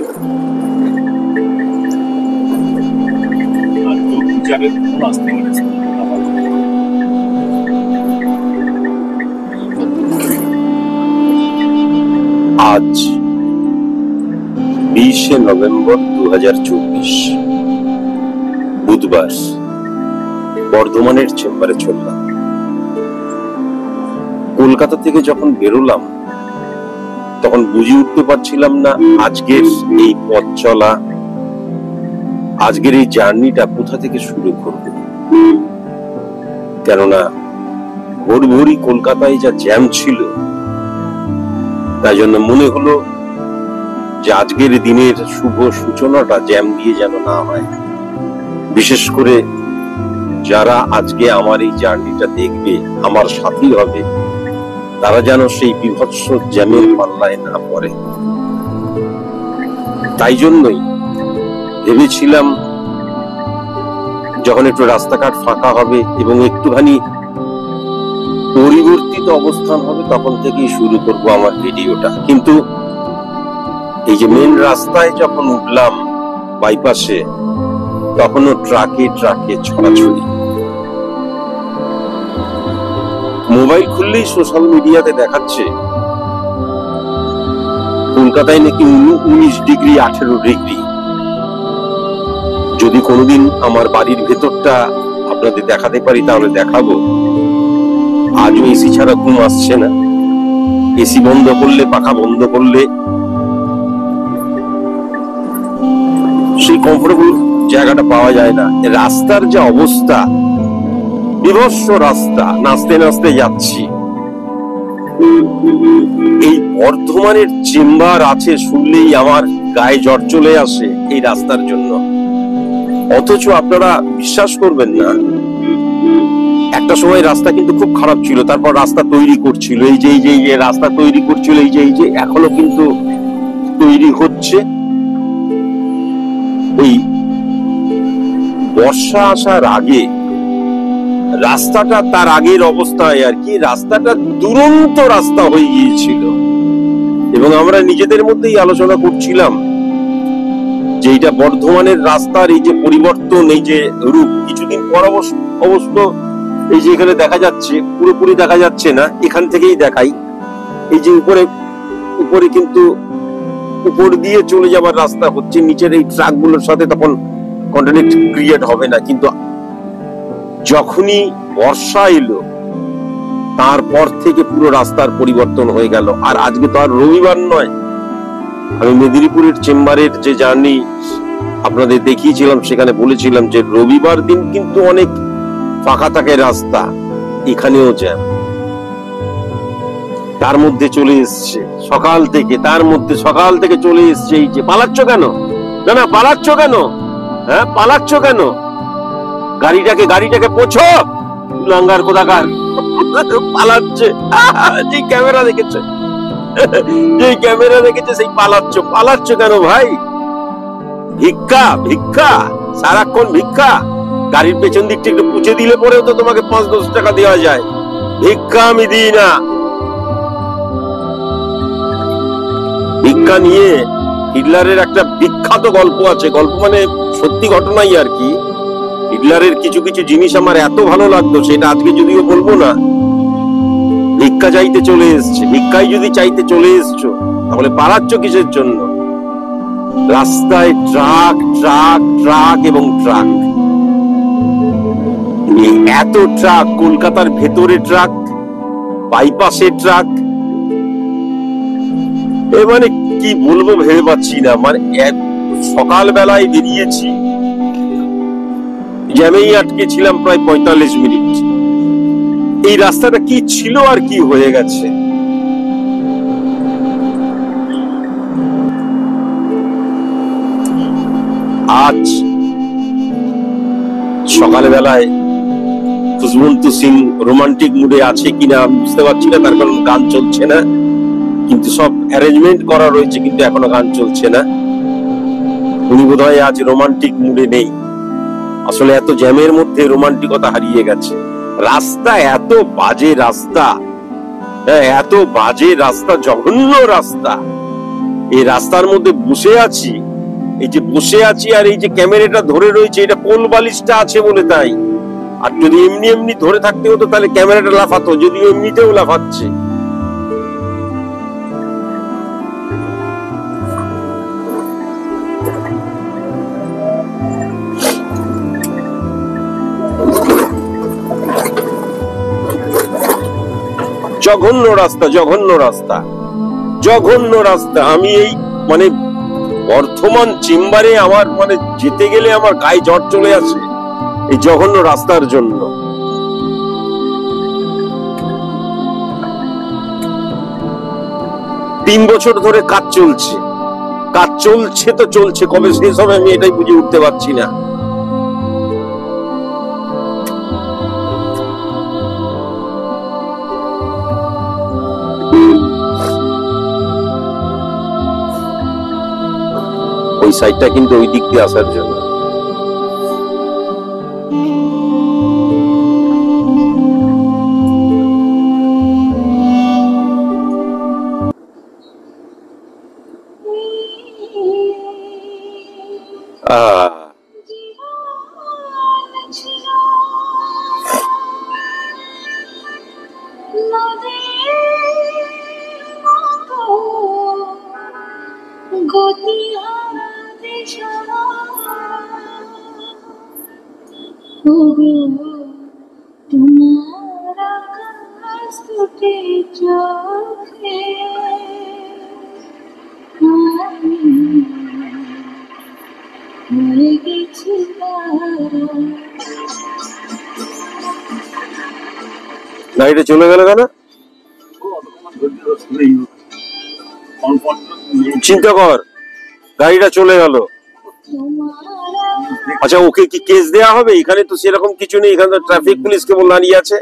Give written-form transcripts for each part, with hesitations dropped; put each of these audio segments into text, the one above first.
আজ 20শে নভেম্বর 2024, বুধবার। বর্ধমানের চেম্বারে চললাম। কলকাতা থেকে যখন বেরোলাম তখন বুঝে উঠতে পারছিলাম না আজকের এই পথ চলা, আজকের এই জার্নিটা কোথা থেকে শুরু করব। কেননা ভোর ভোরই কলকাতায় যা জ্যাম ছিল, তাই জন্য মনে হলো যে আজকের দিনের শুভ সূচনাটা জ্যাম দিয়ে যেন না হয়। বিশেষ করে যারা আজকে আমার এই জার্নিটা দেখবে, আমার সাথী হবে, তারা যেন সেই বিভৎস জ্যামের পাল্লায় না পড়ে। তাই জন্যই ভেবেছিলাম যখন একটু রাস্তাঘাট ফাঁকা হবে এবং একটুখানি পরিবর্তিত অবস্থান হবে তখন থেকেই শুরু করব আমার ভিডিওটা। কিন্তু এই যে মেন রাস্তায় যখন উঠলাম বাইপাসে, তখনও ট্রাকে ট্রাকে ছড়াছড়ি। মোবাইল খুললেই সোশ্যাল মিডিয়াতে দেখাচ্ছে কলকাতায় নাকি 19 ডিগ্রি 18 ডিগ্রি। যদি কোনোদিন আমার বাড়ির ভেতরটা আপনাদের দেখাতে পারি তাহলে দেখাবো। আজও এসি ছাড়া ঘুম আসছে না। এসি বন্ধ করলে, পাখা বন্ধ করলে সেই কমফোর্টেবল জায়গাটা পাওয়া যায় না। রাস্তার যে অবস্থা, বিভৎস রাস্তা, নাচতে নাচতে যাচ্ছি। এই বর্ধমানের চেম্বার আছে শুনলেই আমার গায়ে জ্বর চলে আসে এই রাস্তার জন্য। অথচ আপনারা বিশ্বাস করবেন না, একটা সময় রাস্তা কিন্তু খুব খারাপ ছিল, তারপর রাস্তা তৈরি করছিল। এই যে রাস্তা তৈরি করছিল, এই যে এখনো কিন্তু তৈরি হচ্ছে। ওই বর্ষা আসার আগে রাস্তাটা, তার আগের অবস্থায় আর কি, রাস্তাটা দুরন্ত রাস্তা হয়ে গিয়েছিল। এবং আমরা নিজেদের মধ্যেই আলোচনা করছিলাম যে এটা বর্ধমানের রাস্তার এই যে পরিবর্তন, এই যে রূপ, কিছুদিন পর অবশ্য এই যে এখানে দেখা যাচ্ছে, পুরোপুরি দেখা যাচ্ছে না, এখান থেকেই দেখাই। এই যে উপরে কিন্তু উপর দিয়ে চলে যাবার রাস্তা হচ্ছে, নিচের এই ট্রাকগুলোর সাথে তখন কন্টাক্ট ক্রিয়েট হবে না। কিন্তু যখনই বর্ষা এলো তারপর থেকে পুরো রাস্তার পরিবর্তন হয়ে গেল। আর আজকে তো আর রবিবার নয়। আমি মেদিনীপুরের চেম্বারের যে জার্নি আপনাদের দেখিয়েছিলাম, সেখানে বলেছিলাম যে রবিবার দিন কিন্তু অনেক ফাঁকা থাকে রাস্তা, এখানেও জ্যাম। তার মধ্যে চলে এসছে সকাল থেকে চলে এসছে এই যে, পালাচ্ছ কেন? না পালাচ্ছ কেন? হ্যাঁ পালাচ্ছ কেন? গাড়িটাকে পোছো, লাঙ্গার কোথাকার পালাচ্ছে। যে ক্যামেরা দেখেছে সেই পালাচ্ছ কেন ভাই? ভিক্ষা সারাক্ষণ ভিক্ষা। গাড়ির পেছন দিকটা একটু পুছে দিলে পরেও তো তোমাকে 5-10 টাকা দেওয়া যায়। ভিক্ষা আমি দিই না। ভিক্ষা নিয়ে হিটলারের একটা বিখ্যাত গল্প আছে, গল্প মানে সত্যি ঘটনাই আর কি। হিটলারের কিছু কিছু জিনিস আমার এত ভালো লাগতো, সেটা আজকে যদিও বলবো না। ভিক্ষা চাইতে চলে এসছে। ভিক্ষাই যদি চাইতে চলে এসছো তাহলে পালাচ্ছ কিসের জন্য? রাস্তায় ট্রাক এবং ট্রাক, এত ট্রাক, কলকাতার ভেতরে ট্রাক, বাইপাসে ট্রাক। মানে কি বলবো ভেবে পাচ্ছি না। মানে সকাল বেলায় বেরিয়েছি, জ্যামেই আটকে ছিলাম প্রায় 45 মিনিট। এই রাস্তাটা কি ছিল আর কি হয়ে গেছে। আজ সকালবেলায় খুশবন্ত সিং রোমান্টিক মুডে আছে কিনা বুঝতে পারছি না, তার কারণ গান চলছে না। কিন্তু সব অ্যারেঞ্জমেন্ট করা রয়েছে, কিন্তু এখনো গান চলছে না। উনি বোধহয় আজ রোমান্টিক মুডে নেই। আসলে এত জ্যামের মধ্যে রোমান্টিকতা হারিয়ে গেছে। রাস্তা এত বাজে রাস্তা, জঘন্য রাস্তা। এই রাস্তার মধ্যে বসে আছি, এই যে বসে আছি আর এই যে ক্যামেরাটা ধরে রয়েছে, এটা কোল বালিশটা আছে বলে তাই। আর যদি এমনি এমনি ধরে থাকতে হতো তাহলে ক্যামেরাটা লাফাতো, যদিও এমনিতেও লাফাচ্ছে। জঘন্য রাস্তা, জঘন্য রাস্তা, জঘন্য রাস্তা। আমি এই মানে বর্ধমান চেম্বারে আমার মানে যেতে গেলে আমার গায়ে জ্বর চলে আসে এই জঘন্য রাস্তার জন্য। 3 বছর ধরে কাজ চলছে, কাজ চলছে তো চলছে, কবে শেষ হবে আমি এটাই বুঝে উঠতে পারছি না। ওই সাইডটা কিন্তু ওই দিক দিয়ে আসার জন্য। গাড়িটা চলে গেল কেন? চিন্তা কর, গাড়িটা চলে গেল। আচ্ছা, ওকে কি কেস দেওয়া হবে? এখানে তো সেরকম কিছু নেই, এখানে তো ট্রাফিক পুলিশ কেবল দাঁড়িয়ে আছে।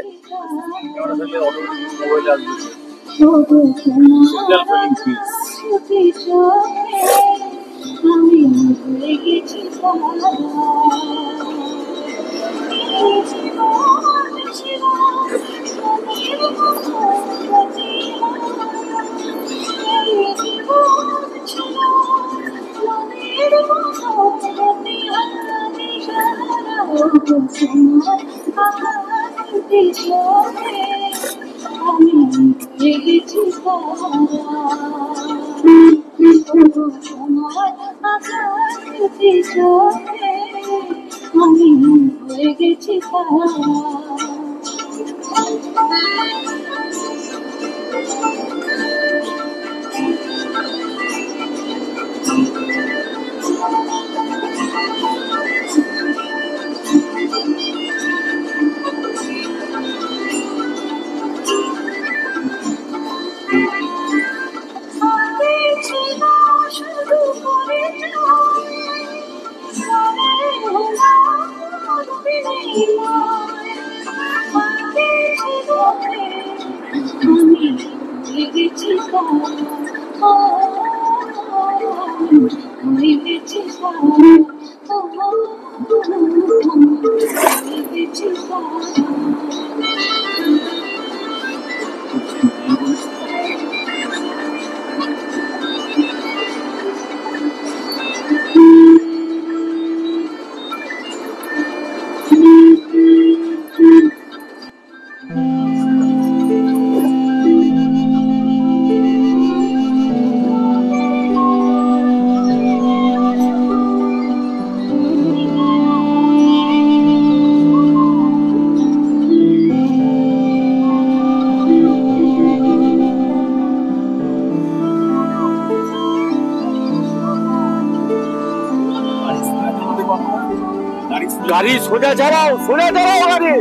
গাড়ি সোজা চালাও, সোজা চালাও গাড়ি।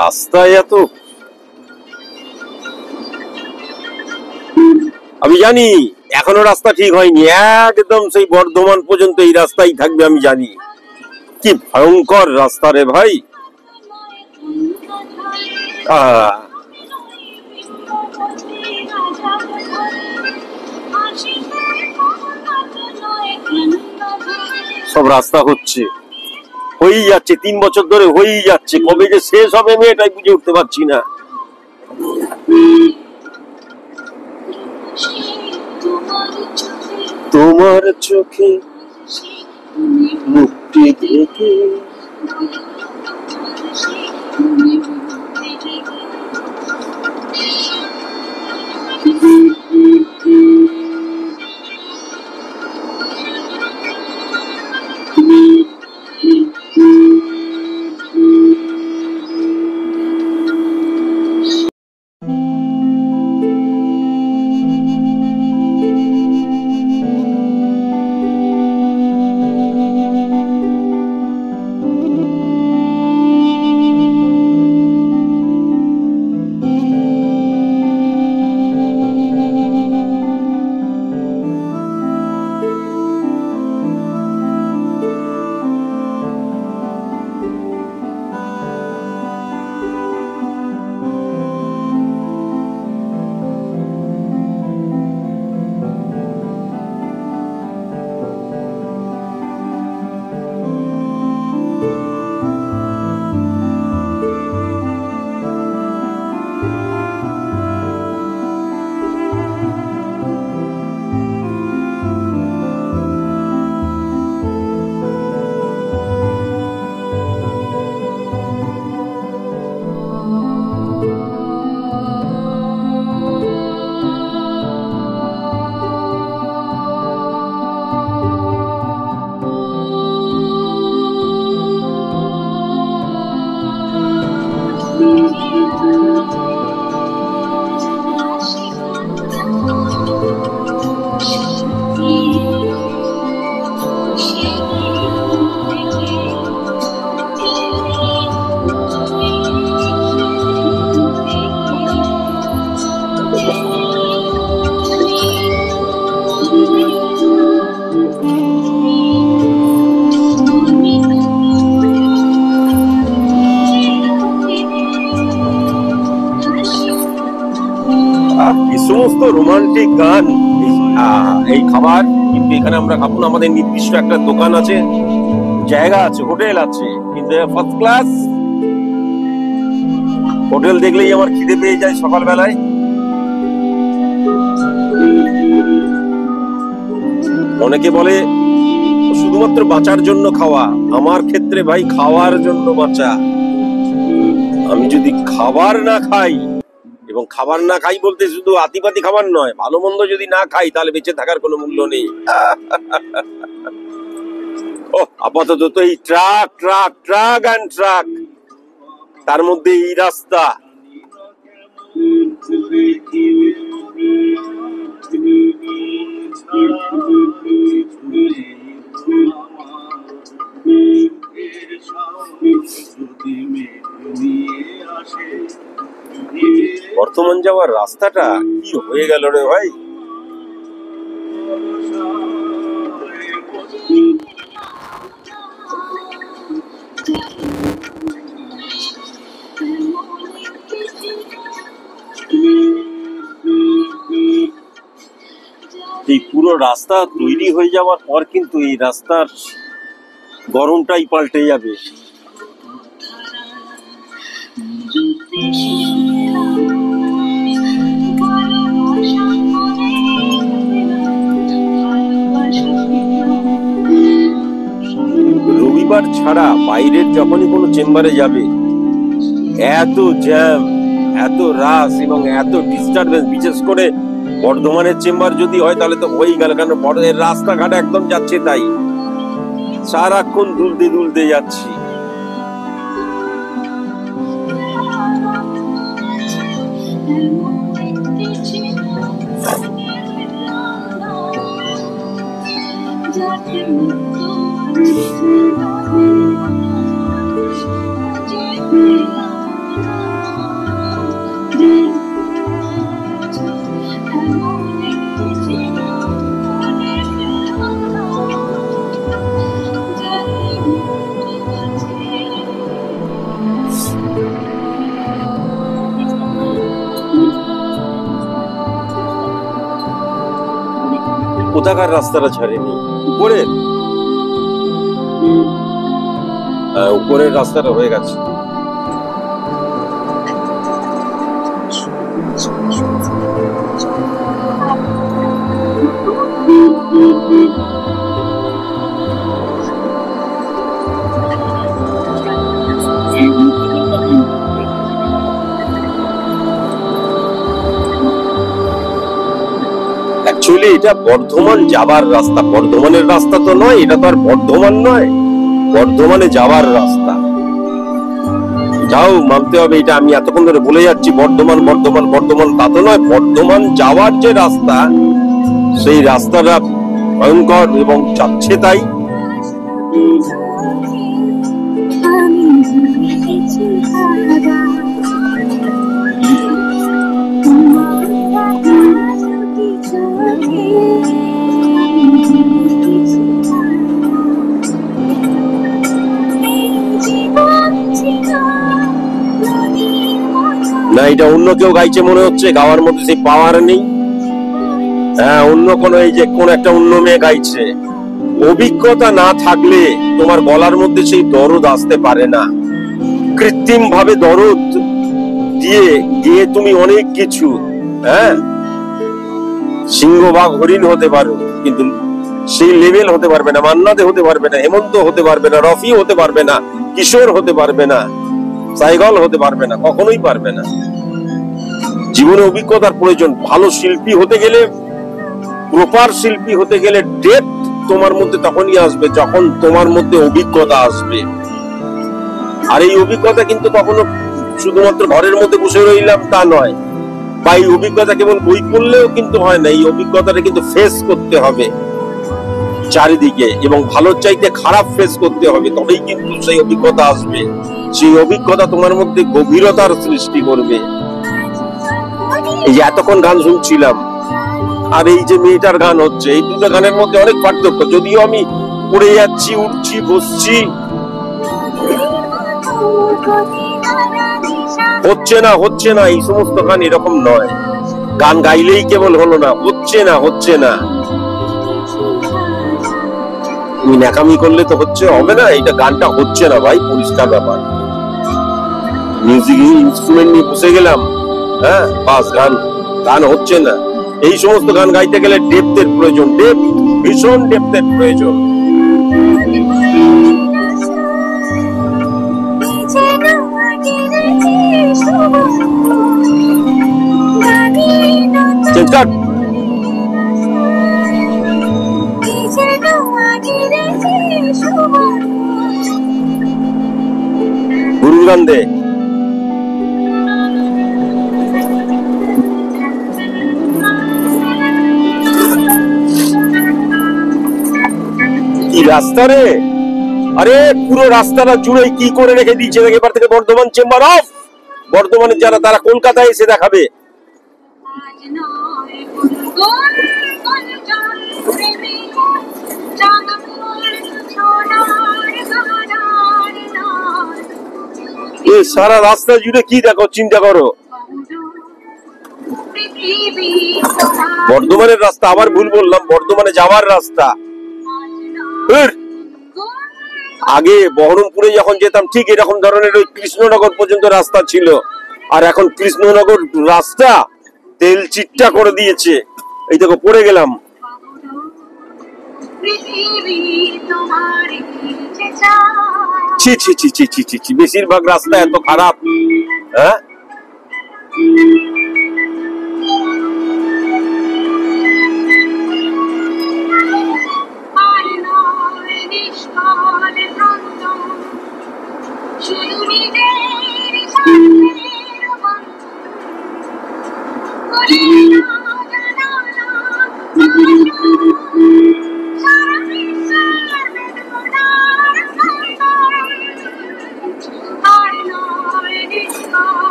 রাস্তায় এত, আমি জানি এখনো রাস্তা ঠিক হয়নি, একদম সেই বর্ধমান পর্যন্ত এই রাস্তাই থাকবে আমি জানি। কি ভয়ঙ্কর রাস্তা রে ভাই। সব রাস্তা হচ্ছে, হয়েই যাচ্ছে, 3 বছর ধরে হয়েই যাচ্ছে, কবে যে শেষ হবে আমি এটাই বুঝে উঠতে পারছি না। তোমার চোখে মুক্তি দেখে এই সমস্ত রোমান্টিক গান, এই খাবার কিন্তু এখানে আমরা খাবো না, আমাদের নির্দিষ্ট একটা দোকান আছে, জায়গা আছে, হোটেল আছে, কিন্তু ফার্স্ট ক্লাস হোটেল দেখলেই আমার খিদে পেয়ে যায় সকালবেলায়। অনেকে বলে শুধুমাত্র বাঁচার জন্য খাওয়া, আমার ক্ষেত্রে ভাই খাওয়ার জন্য বাঁচা। আমি যদি খাবার না খাই, এবং খাবার না খাই বলতে শুধু আতিপাতি খাবার নয়, ভালো মন্দ যদি না খাই তাহলে বেঁচে থাকার কোনো মূল্য নেই। ও আপাতত তো এই truck truck truck and truck, তার মধ্যে এই রাস্তা। বর্তমান যাওয়ার রাস্তাটা কি হয়ে গেল রে ভাই। এই পুরো রাস্তা তৈরি হয়ে যাওয়ার পর কিন্তু এই রাস্তার গরমটাই পাল্টে যাবে। রবিবার ছাড়া বাইরের যখনই কোনো চেম্বারে যাবে, এত জ্যাম, এত রাশ এবং এত ডিস্টারবেন্স, বিশেষ করে বর্ধমানের চেম্বার যদি হয় তাহলে তো হয়েই গেল, কারণ রাস্তাঘাট একদম যাচ্ছে তাই। সারাক্ষণ দুলতে দুলতে যাচ্ছি। কোথাকার রাস্তাটা ছাড়েনি? উপরের? উপরের রাস্তাটা হয়ে গেছে। অ্যাকচুয়ালি এটা বর্ধমান যাবার রাস্তা, বর্ধমানের রাস্তা তো নয়, এটা তো আর বর্ধমান নয়, বর্ধমানে যাবার রাস্তা। যাও, মানতে হবে এটা আমি এতক্ষণ ধরে বলে যাচ্ছি বর্ধমান বর্ধমান বর্ধমান, তা তো নয়। বর্ধমান যাওয়ার যে রাস্তা, সেই রাস্তাটা ভয়ঙ্কর এবং যাচ্ছে তাই। না, এটা অন্য কেউ গাইছে মনে হচ্ছে, গাওয়ার মধ্যে সেই পাওয়ার নেই। হ্যাঁ, অন্য কোন, এই যে কোন একটা অন্য মেয়ে গাইছে। অভিজ্ঞতা না থাকলে তোমার গলার মধ্যে সেই দরদ আসতে পারে না। কৃত্রিম ভাবে দরদ দিয়ে গিয়ে তুমি অনেক কিছু, হ্যাঁ, সিংহ বাঘ হরিণ হতে পারো, কিন্তু সেই লেভেল হতে পারবে না। মান্নাদে হতে পারবে না, হেমন্ত হতে পারবে না, রফি হতে পারবে না, কিশোর হতে পারবে না, সাইগল হতে পারবে না, কখনোই পারবে না। জীবনে অভিজ্ঞতার প্রয়োজন। ভালো শিল্পী হতে গেলে, প্রপার শিল্পী হতে গেলে ডেপথ তোমার মধ্যে তখনই আসবে যখন তোমার মধ্যে অভিজ্ঞতা আসবে। আর এই অভিজ্ঞতা কিন্তু কখনো শুধুমাত্র ঘরের মধ্যে বসে রইলাম তা নয়, বা এই অভিজ্ঞতা কেবল বই পড়লেও কিন্তু হয় না। এই অভিজ্ঞতাটা কিন্তু ফেস করতে হবে চারিদিকে, এবং ভালো চাইতে খারাপ ফেস করতে হবে, তবেই কিন্তু সেই অভিজ্ঞতা আসবে। সেই অভিজ্ঞতা তোমার মধ্যে গভীরতার সৃষ্টি করবে। এই যে এতক্ষণ গান শুনছিলাম আর এই যে মেয়েটার গান হচ্ছে, এই দুটো গানের মধ্যে অনেক পার্থক্য। যদিও আমি পড়ে যাচ্ছি, উঠছি, বসছি, হচ্ছে না হচ্ছে না, এই সমস্ত গান এরকম নয়। গান গাইলেই কেবল হলো না, হচ্ছে না হচ্ছে না। তুমি ন্যাকামি করলে তো হচ্ছে হবে না, এটা গানটা হচ্ছে না ভাই, পরিষ্কার ব্যাপার। মিউজিক ইনস্ট্রুমেন্ট নিয়ে বসে গেলাম, হ্যাঁ, বাস গান গান হচ্ছে না। এই সমস্ত গান গাইতে গেলে ডেপথের প্রয়োজন, ডেপথ, ভীষণ ডেপথের প্রয়োজন। গুরুর গান দে। কি রাস্তা রে! আরে পুরো রাস্তাটা জুড়ে কি করে রেখে দিয়েছে, এবার থেকে বর্ধমান চেম্বার অফ। বর্ধমানের যারা, তারা কলকাতায় এসে দেখাবে। সারা রাস্তা জুড়ে কি দেখো, চিন্তা করো। বর্ধমানের রাস্তা, আবার ভুল বললাম, বর্ধমানে যাওয়ার রাস্তা। আগে বহরমপুরে যখন যেতাম ঠিক এরকম ধরনের ওই কৃষ্ণনগর পর্যন্ত রাস্তা ছিল, আর এখন কৃষ্ণনগর রাস্তা তেল চিট্টা করে দিয়েছে। এই দেখো পড়ে গেলাম। ছি ছি ছি ছি ছি ছি, বেশিরভাগ রাস্তা এত খারাপ। হ্যাঁ,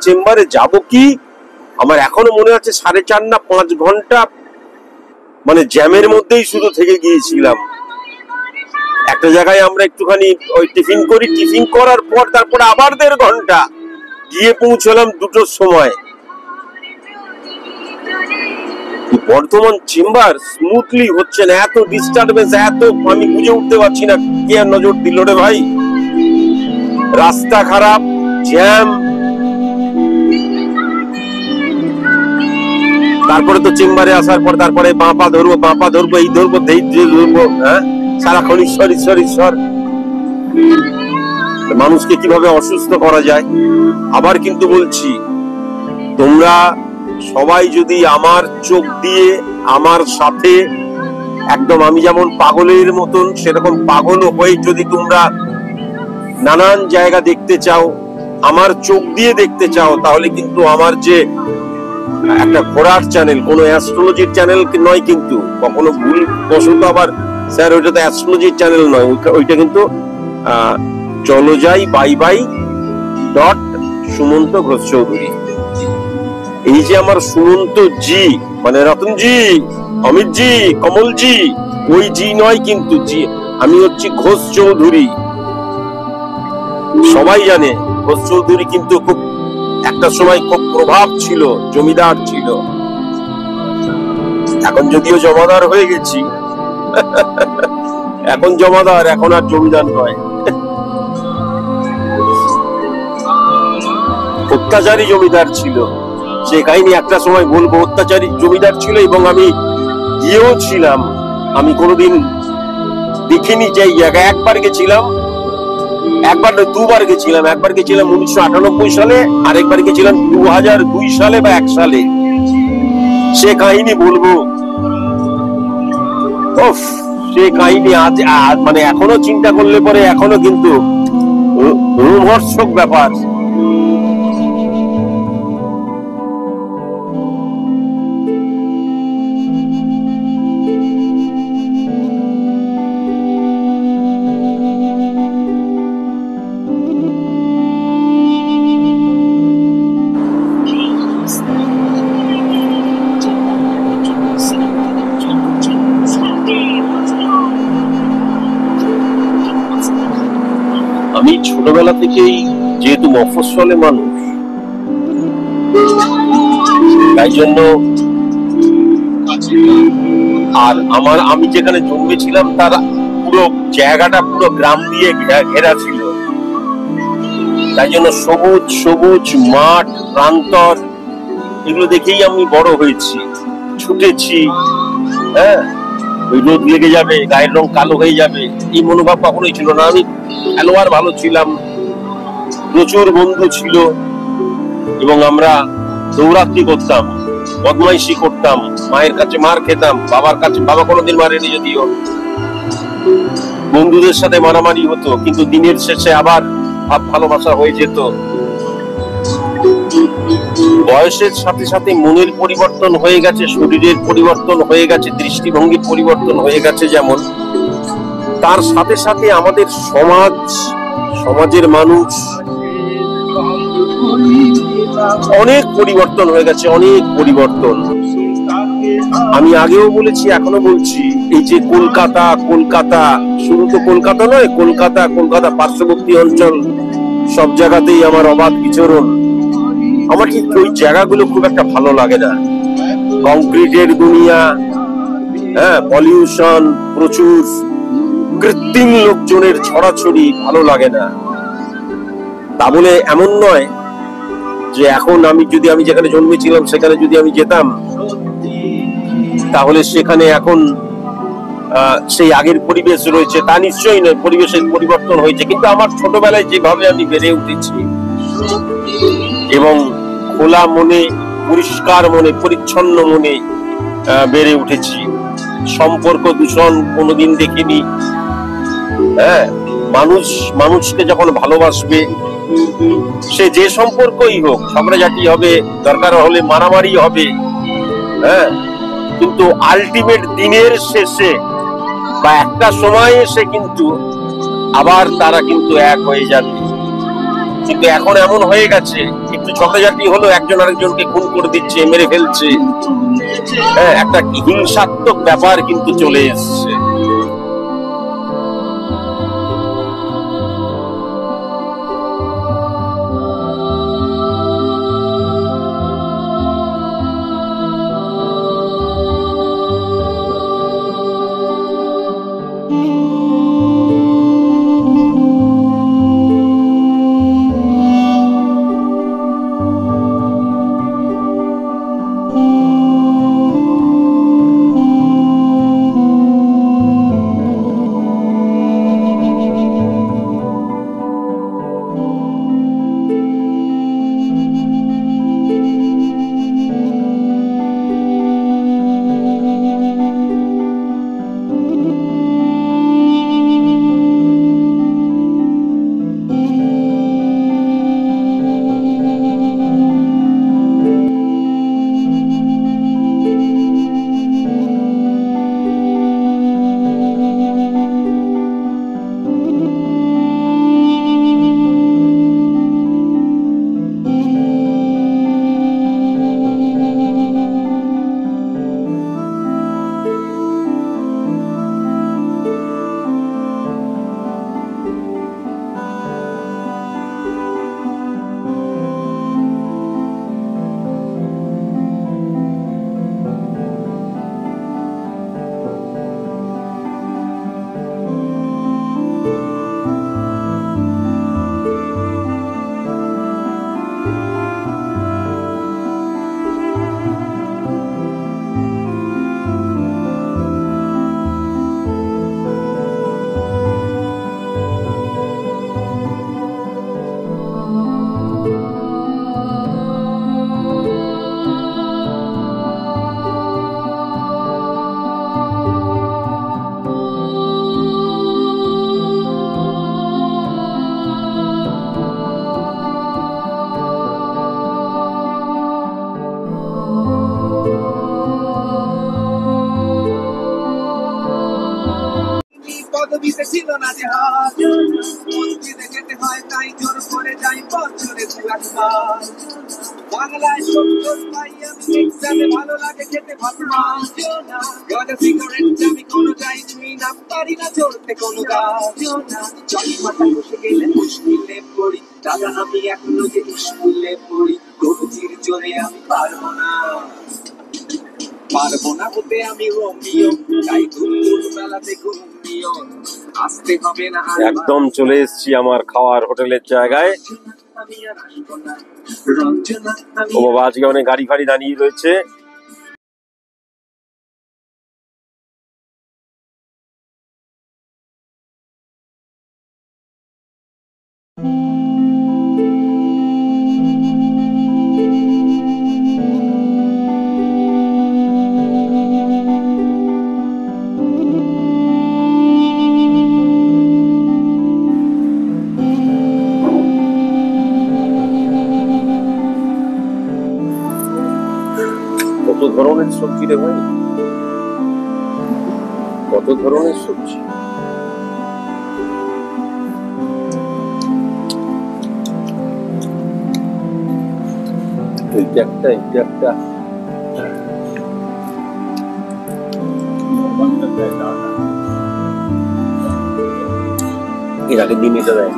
চেম্বারে যাব কি, আমার এখনো মনে আছে 4.5 না 5 ঘন্টা মানে জ্যামের মধ্যেই শুধু থেকে গিয়েছিলাম। একটা জায়গায় আমরা একটুখানি ওই টিফিন করি, টিফিন করার পর তারপর আবার 1.5 ঘন্টা গিয়ে পৌঁছলাম 2টোর সময়। বর্ধমান চেম্বার স্মুথলি হচ্ছে না, এত ডিস্টারবেন্স, এত আমি বুঝে উঠতে পারছি না কে নজর দিল রে ভাই। রাস্তা খারাপ, জ্যাম, তারপরে তো চেম্বারে আসার পর তারপরে বাঁপা ধরবো এই ধরবো ধরবো, হ্যাঁ সারাক্ষণ ঈশ্বর ঈশ্বর ঈশ্বর। মানুষকে কিভাবে অসুস্থ করা যায়। আবার কিন্তু বলছি, তোমরা সবাই যদি আমার চোখ দিয়ে আমার সাথে একদম আমি যেমন পাগলের মতন সেরকম পাগল হয়ে যদি তোমরা নানান জায়গা দেখতে চাও, আমার চোখ দিয়ে দেখতে চাও, তাহলে কিন্তু আমার যে একটা ঘোরার চ্যানেল, কোনো অ্যাস্ট্রোলজির চ্যানেল নয় কিন্তু, কখনো ভুল বসত আবার স্যার ওইটা তো অ্যাস্ট্রোলজির চ্যানেল নয়, ওইটা কিন্তু চলো যাই বাই সুমন্ত ঘোষ চৌধুরী। এই যে আমার সুমন্ত জি মানে রতনজি, অমিতজি, কমলজি, ওই জি নয় কিন্তু জি, আমি হচ্ছি ঘোষ চৌধুরী। সবাই জানে ঘোষ চৌধুরী কিন্তু খুব একটা সময় খুব প্রভাব ছিল, জমিদার ছিল। এখন যদিও জমাদার হয়ে গেছি, এখন জমাদার, এখন আর জমিদার নয়। অত্যাচারী জমিদার ছিল, সে কাহিনী একটা সময় বলবো। অত্যাচারী জমিদার ছিল এবং আমি গিয়েও ছিলাম। আমি কোনোদিন দেখিনি যে জায়গায়। একবার গেছিলাম, একবার 2বার গেছিলাম। একবার গেছিলাম 1998 সালে, আরেকবার গেছিলাম 2002 সালে বা 1 সালে। সে কাহিনী বলবো, সে কাহিনী আজ মানে এখনো চিন্তা করলে পরে এখনো কিন্তু রোমহর্ষক ব্যাপার। আমি ছোটবেলা থেকেই যেহেতু মফস্বলে মানুষ, তাই জন্য আর আমি যেখানে জন্মেছিলাম তার পুরো জায়গাটা পুরো গ্রাম দিয়ে ঘেরা ছিল। তাই জন্য সবুজ সবুজ মাঠ, প্রান্তর, এগুলো দেখেই আমি বড় হয়েছি, ছুটেছি। হ্যাঁ, ওই রোদ লেগে যাবে, গায়ের রং কালো হয়ে যাবে, এই মনোভাব কখনোই ছিল না। আমি খেলোয়াড় ভালো ছিলাম, প্রচুর বন্ধু ছিল এবং আমরা দৌড়াত্রি করতাম, বদমাইশি করতাম, মায়ের কাছে মার খেতাম, বাবার কাছে, বাবা কোনোদিন মারেনি যদিও, বন্ধুদের সাথে মারামারি হতো, কিন্তু দিনের শেষে আবার ভাব ভালোবাসা হয়ে যেত। বয়সের সাথে সাথে মনের পরিবর্তন হয়ে গেছে, শরীরের পরিবর্তন হয়ে গেছে, দৃষ্টিভঙ্গির পরিবর্তন হয়ে গেছে, যেমন তার সাথে সাথে আমাদের সমাজের মানুষ অনেক পরিবর্তন হয়ে গেছে, অনেক পরিবর্তন। আমি আগেও বলেছি, এখনো বলছি, এই যে কলকাতা শুধু তো কলকাতা নয়, কলকাতা পার্শ্ববর্তী অঞ্চল সব জায়গাতেই আমার অবাধ বিচরণ। আমার ঠিক ওই জায়গাগুলো খুব একটা ভালো লাগে না। কংক্রিটের দুনিয়া, হ্যাঁ, পলিউশন, প্রচুর কৃত্রিম লোকজনের ছড়াছড়ি, ভালো লাগে না। তা বলে এমন নয় যে এখন আমি যেখানে জন্মেছিলাম সেখানে যদি আমি যেতাম তাহলে সেখানে এখন সেই আগের পরিবেশ রয়েছে, তা নিশ্চয়ই নয়। পরিবেশের পরিবর্তন হয়েছে, কিন্তু আমার ছোটবেলায় যেভাবে আমি বেড়ে উঠেছি এবং খোলা মনে, পরিষ্কার মনে, পরিচ্ছন্ন মনে বেড়ে উঠেছি, সম্পর্ক দূষণ কোনোদিন দেখিনি। হ্যাঁ, মানুষকে যখন ভালোবাসবে, সে যে সম্পর্কই হোক, ঝগড়াঝাটি হবে, দরকার হলে মারামারি হবে, হ্যাঁ, কিন্তু আলটিমেট দিনের শেষে বা একটা সময় এসে কিন্তু আবার তারা কিন্তু এক হয়ে যাবে। কিন্তু এখন এমন হয়ে গেছে, একটু ঝগড়াঝাটি হলো একজন আরেকজনকে খুন করে দিচ্ছে, মেরে ফেলছে, হ্যাঁ, একটা হিংসাত্মক ব্যাপার কিন্তু চলে এসছে। পদবিতে ছিল না যে হাত, মসজিদে যেতে হয় তাই জোর করে যাই বছরে 2 বার। বাংলায় 70 পাই আমি, এক্সামে ভালো লাগে খেতে ভাত মাছ। গাঁজা সিগারেট আমি কোনো যাই ছুঁই না, পারি না চলতে কোনো গাছ। জলি মাথা বসে গেলে মুশকিলে পড়ি, দাদা আমি এখনো যে স্কুলে পড়ি। গরুজির জোরে আমি পারবো না হতে আমি রোমিও, তাই ধুমধুম মেলাতে ঘুমিও, আসতে হবে না। একদম চলে এসেছি আমার খাওয়ার হোটেলের জায়গায়। ও বাবা, আজকে অনেক গাড়ি ফাড়ি দাঁড়িয়ে রয়েছে। কত ধরনের সবজি রে ভাই, কত ধরনের সবজি। এইটা একটা, এইটা একটা, এর আগের দিন এটা দেয়।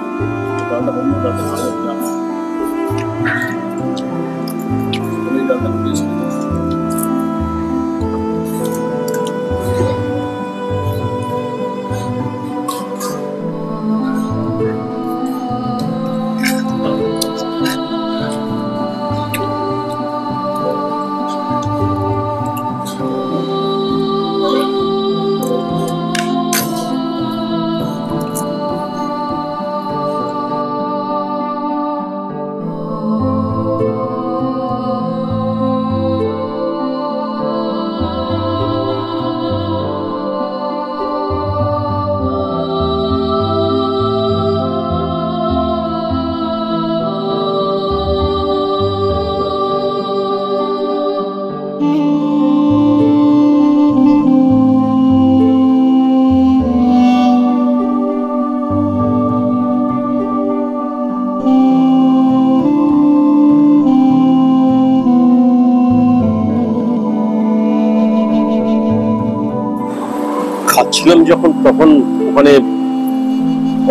গেছিলাম যখন, তখন ওখানে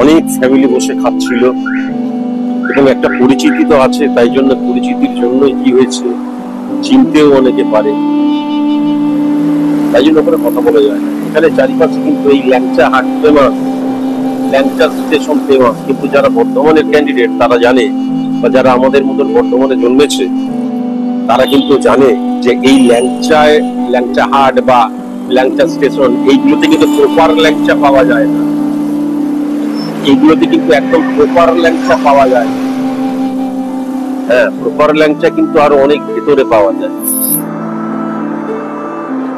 অনেক ফ্যামিলি বসে খাচ্ছিল এবং একটা পরিচিতি তো আছে, তাই জন্য পরিচিতির জন্য কি হয়েছে চিনতেও অনেকে পারে, তাই জন্য করে কথা বলা যায় না। এখানে চারিপাশে কিন্তু এই ল্যাংচা হাট ফেমাস, ল্যাংচা স্টেশন ফেমাস, কিন্তু যারা বর্ধমানের ক্যান্ডিডেট তারা জানে, বা যারা আমাদের মতন বর্ধমানে জন্মেছে তারা কিন্তু জানে যে এই ল্যাংচা হাট বা ল্যাংচা স্টেশন, এইগুলোতে কিন্তু প্রপার ল্যাংচা পাওয়া যায় না। এইগুলোতে কিন্তু একদম প্রপার ল্যাংচা পাওয়া যায় না। হ্যাঁ, প্রপার ল্যাংচা কিন্তু আরো অনেক ভেতরে পাওয়া যায়।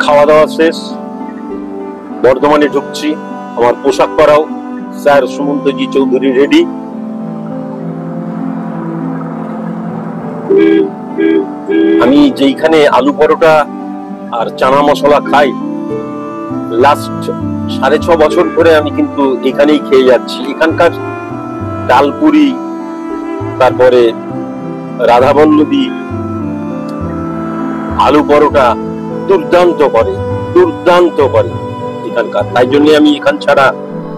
খাওয়া দাওয়া শেষ, বর্ধমানে ঢুকছি। আমার পোশাক পরাও স্যার সুমন্তজি চৌধুরী রেডি। আমি যেইখানে আলু পরোটা আর চানা মশলা খাই, লাস্ট 6.5 বছর ধরে আমি কিন্তু এখানেই খেয়ে যাচ্ছি। এখানকার ডালপুরি, তারপরে রাধাবল্লভী, আলু পরোটা দুর্দান্ত করে, দুর্দান্ত করে এখানকার। তাই জন্য আমি এখান ছাড়া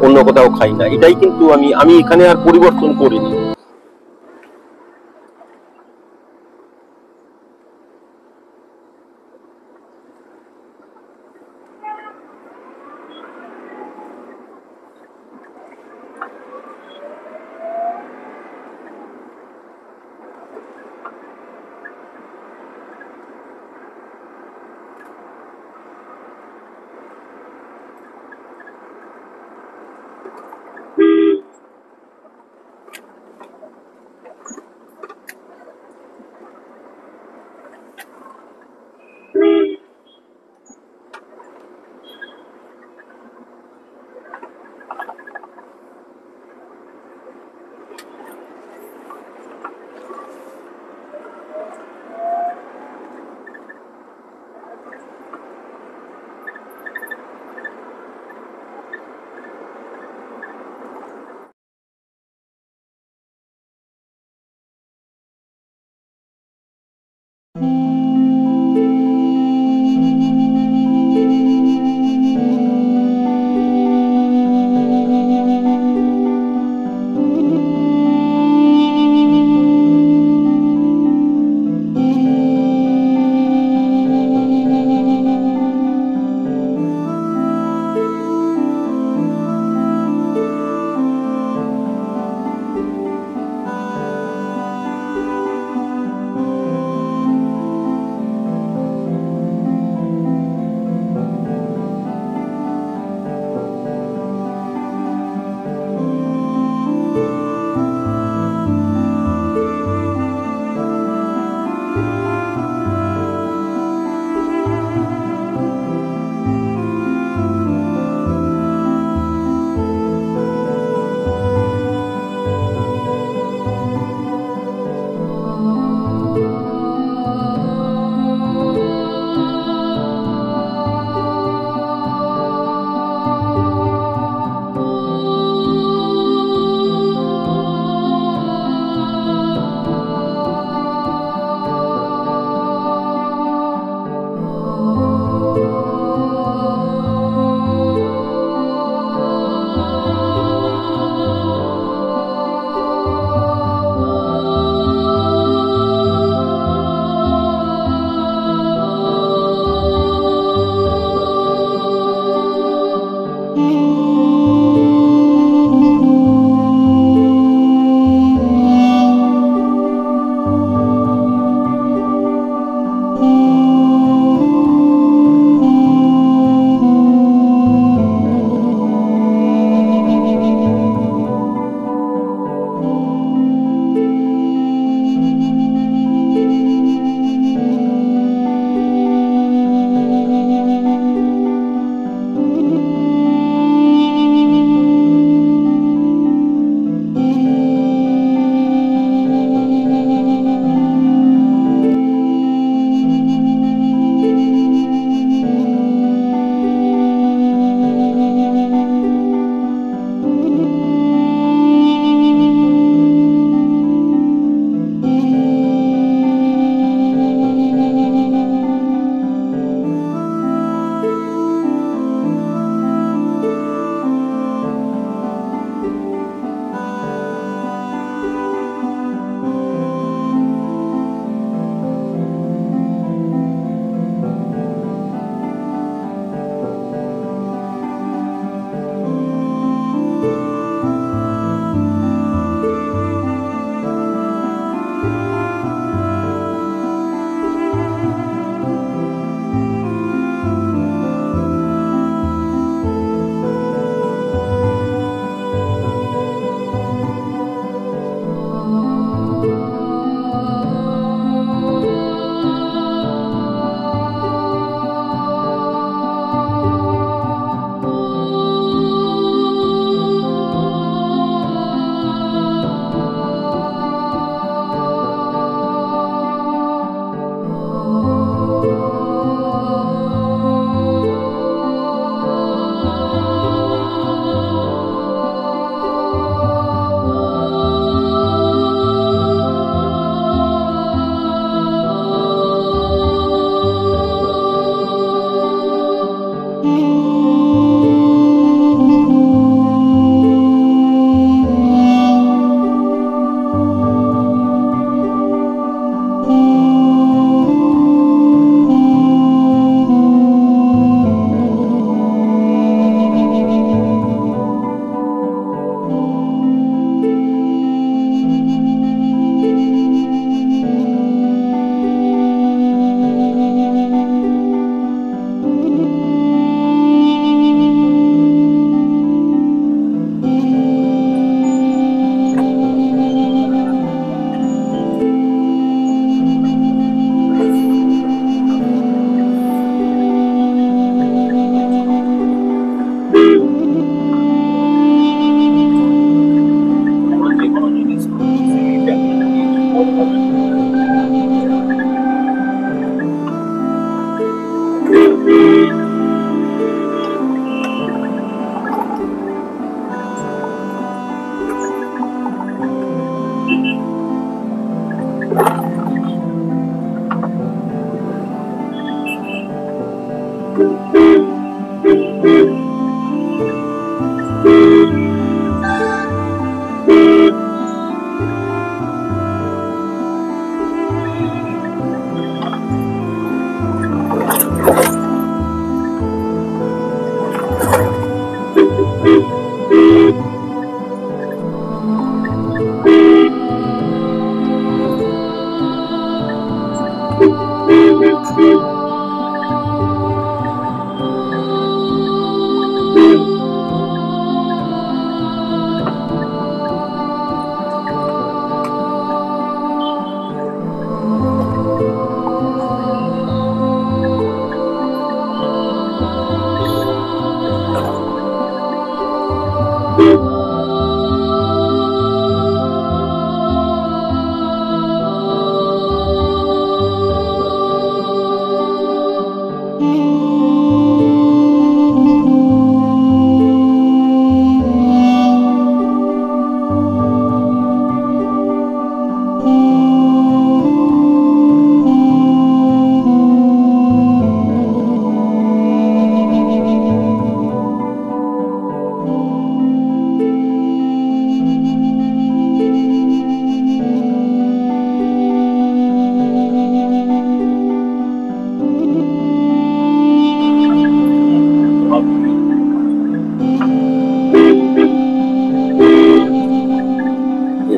অন্য কোথাও খাই না। এটাই কিন্তু আমি এখানে আর পরিবর্তন করিনি।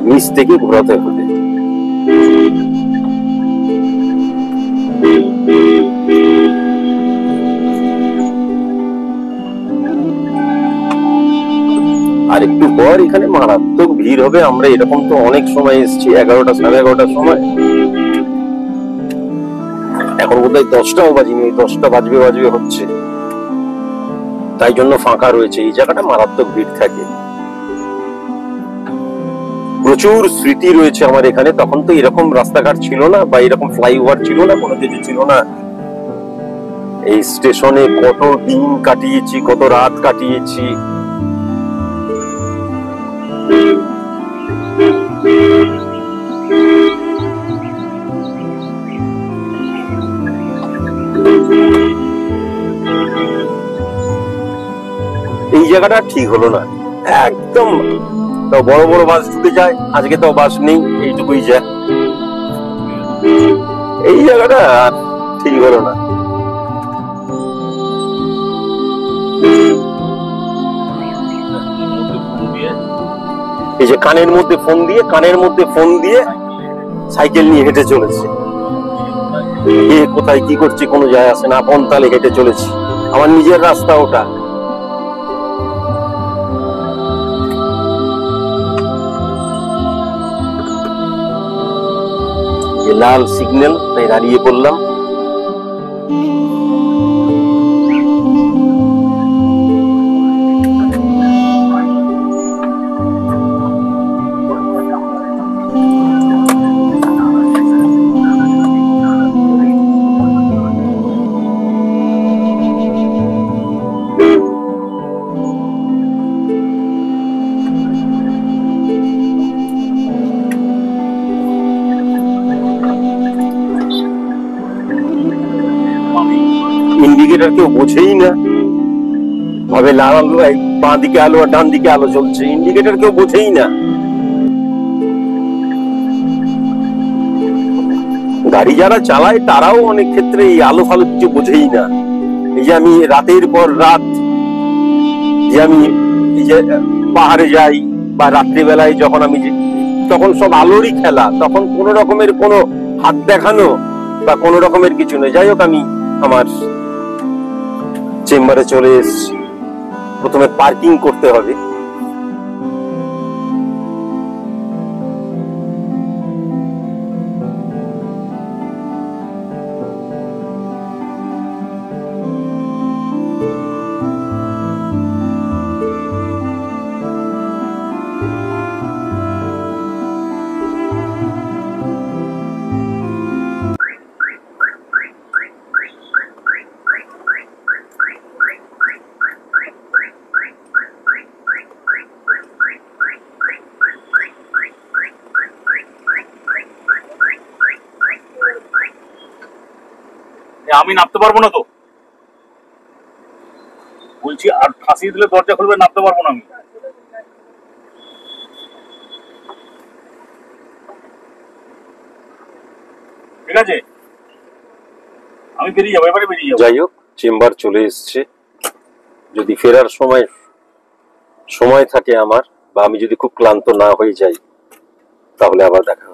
নিচ থেকে ঘোরাতে হবে। আর একটু পর এখানে মারাত্মক ভিড় হবে। আমরা এরকম তো অনেক সময় এসেছি, 11টা, 11:30টার সময়। এখন বোধহয় 10টাও বাজিনি, 10টা বাজবে বাজবে হচ্ছে, তাই জন্য ফাঁকা রয়েছে। এই জায়গাটা মারাত্মক ভিড় থাকে। প্রচুর স্মৃতি রয়েছে আমার এখানে। তখন তো এরকম রাস্তাঘাট ছিল না, বা এরকম ফ্লাইওভার ছিল না, কোনো কিছু ছিল না। এই স্টেশনে কত দিন কাটিয়েছি, কত রাত কাটিয়েছি। এই জায়গাটা ঠিক হলো না একদম। বড় বড় বাস ঢুকে যায়, আজকে তো বাস নেই, এইটুকুই যায়। এই জায়গাটা ঠিক হলো না। এই যে কানের মধ্যে ফোন দিয়ে সাইকেল নিয়ে হেঁটে চলেছে। কে কোথায় কি করছে কোনো যায় আসে না, আপন তালে হেঁটে চলেছি। আমার নিজের রাস্তা ওটা। লাল সিগন্যাল, তাই দাঁড়িয়ে পড়লাম। ইন্ডিকেটর কেউ বোঝেই না, ভাবে লাল আলো, বাঁ দিকে আলো আর ডান দিকে আলো জ্বলছে। ইন্ডিকেটর কেউ বোঝেই না। গাড়ি যারা চালায় তারাও অনেক ক্ষেত্রে এই আলো ফালো কিছু বোঝেই না। এই যে আমি রাতের পর রাত, যে আমি এই যে পাহাড়ে যাই, বা রাত্রিবেলায় যখন আমি, তখন সব আলোরই খেলা। তখন কোন রকমের কোনো হাত দেখানো বা কোন রকমের কিছু নেই। যাই হোক, আমি আমার চেম্বারে চলে এসেছি। প্রথমে পার্কিং করতে হবে। আমি নামতে পারবো না তো, বলছি। আর ফাঁসিয়ে দিলে দরজা খুলবে, নামতে পারবো না আমি। ঠিক আছে, আমি বেরিয়ে যাবো, এবারে বেরিয়ে যাবো। যাই হোক, চেম্বার চলে এসছে। যদি ফেরার সময় সময় থাকে আমার, বা আমি যদি খুব ক্লান্ত না হয়ে যাই, তাহলে আবার দেখা হবে।